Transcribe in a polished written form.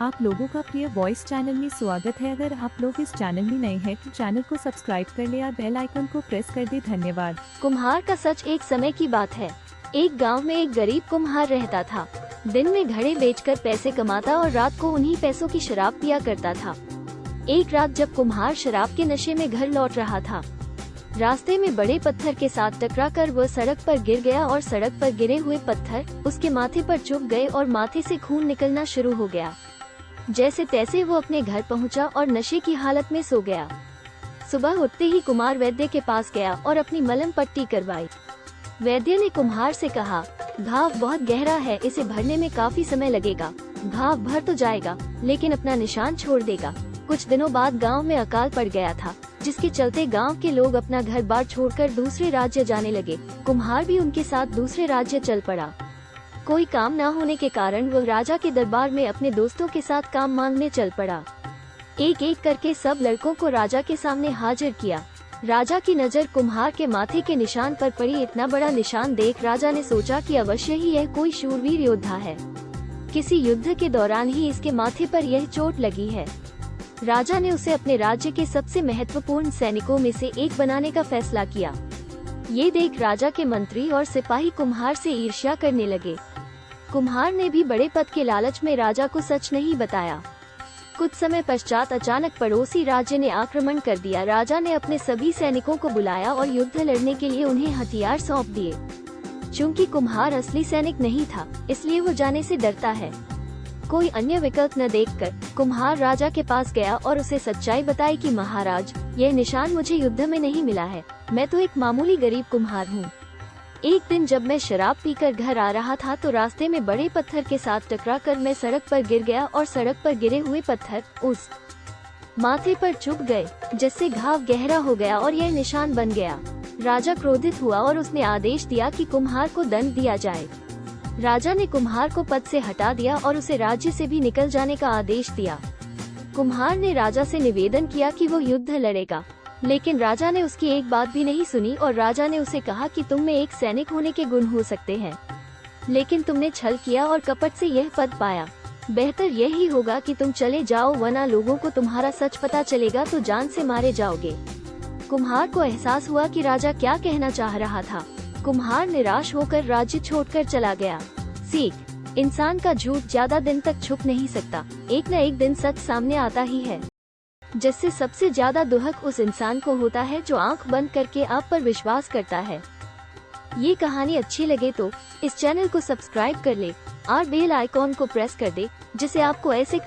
आप लोगों का प्रिय वॉइस चैनल में स्वागत है। अगर आप लोग इस चैनल में नए हैं तो चैनल को सब्सक्राइब कर ले और बेल आइकन को प्रेस कर दे। धन्यवाद। कुम्हार का सच। एक समय की बात है, एक गांव में एक गरीब कुम्हार रहता था। दिन में घड़े बेचकर पैसे कमाता और रात को उन्हीं पैसों की शराब पिया करता था। एक रात जब कुम्हार शराब के नशे में घर लौट रहा था, रास्ते में बड़े पत्थर के साथ टकराकर वह सड़क पर गिर गया और सड़क पर गिरे हुए पत्थर उसके माथे पर चुभ गए और माथे से खून निकलना शुरू हो गया। जैसे तैसे वो अपने घर पहुंचा और नशे की हालत में सो गया। सुबह उठते ही कुम्हार वैद्य के पास गया और अपनी मलहम पट्टी करवाई। वैद्य ने कुम्हार से कहा, घाव बहुत गहरा है, इसे भरने में काफी समय लगेगा। घाव भर तो जाएगा लेकिन अपना निशान छोड़ देगा। कुछ दिनों बाद गांव में अकाल पड़ गया था, जिसके चलते गांव के लोग अपना घर बार छोड़कर दूसरे राज्य जाने लगे। कुम्हार भी उनके साथ दूसरे राज्य चल पड़ा। कोई काम न होने के कारण वह राजा के दरबार में अपने दोस्तों के साथ काम मांगने चल पड़ा। एक एक करके सब लड़कों को राजा के सामने हाजिर किया। राजा की नज़र कुम्हार के माथे के निशान पर पड़ी। इतना बड़ा निशान देख राजा ने सोचा कि अवश्य ही यह कोई शूरवीर योद्धा है। किसी युद्ध के दौरान ही इसके माथे पर यह चोट लगी है। राजा ने उसे अपने राज्य के सबसे महत्वपूर्ण सैनिकों में से एक बनाने का फैसला किया। ये देख राजा के मंत्री और सिपाही कुम्हार से ईर्ष्या करने लगे। कुम्हार ने भी बड़े पद के लालच में राजा को सच नहीं बताया। कुछ समय पश्चात अचानक पड़ोसी राज्य ने आक्रमण कर दिया। राजा ने अपने सभी सैनिकों को बुलाया और युद्ध लड़ने के लिए उन्हें हथियार सौंप दिए। चूंकि कुम्हार असली सैनिक नहीं था, इसलिए वो जाने से डरता है। कोई अन्य विकल्प न देखकर कुम्हार राजा के पास गया और उसे सच्चाई बताई कि महाराज, यह निशान मुझे युद्ध में नहीं मिला है, मैं तो एक मामूली गरीब कुम्हार हूँ। एक दिन जब मैं शराब पीकर घर आ रहा था तो रास्ते में बड़े पत्थर के साथ टकराकर मैं सड़क पर गिर गया और सड़क पर गिरे हुए पत्थर उस माथे पर चुभ गए, जिससे घाव गहरा हो गया और यह निशान बन गया। राजा क्रोधित हुआ और उसने आदेश दिया कि कुम्हार को दंड दिया जाए। राजा ने कुम्हार को पद से हटा दिया और उसे राज्य से भी निकल जाने का आदेश दिया। कुम्हार ने राजा से निवेदन किया कि वो युद्ध लड़ेगा, लेकिन राजा ने उसकी एक बात भी नहीं सुनी और राजा ने उसे कहा कि तुम में एक सैनिक होने के गुण हो सकते हैं, लेकिन तुमने छल किया और कपट से यह पद पाया। बेहतर यही होगा कि तुम चले जाओ, वरना लोगों को तुम्हारा सच पता चलेगा तो जान से मारे जाओगे। कुम्हार को एहसास हुआ कि राजा क्या कहना चाह रहा था। कुम्हार निराश होकर राज्य छोड़कर चला गया। सीख: इंसान का झूठ ज्यादा दिन तक छुप नहीं सकता, एक न एक दिन सच सामने आता ही है। जिससे सबसे ज्यादा दुहक उस इंसान को होता है जो आंख बंद करके आप पर विश्वास करता है। ये कहानी अच्छी लगे तो इस चैनल को सब्सक्राइब कर ले और बेल आइकॉन को प्रेस कर दे, जिससे आपको ऐसे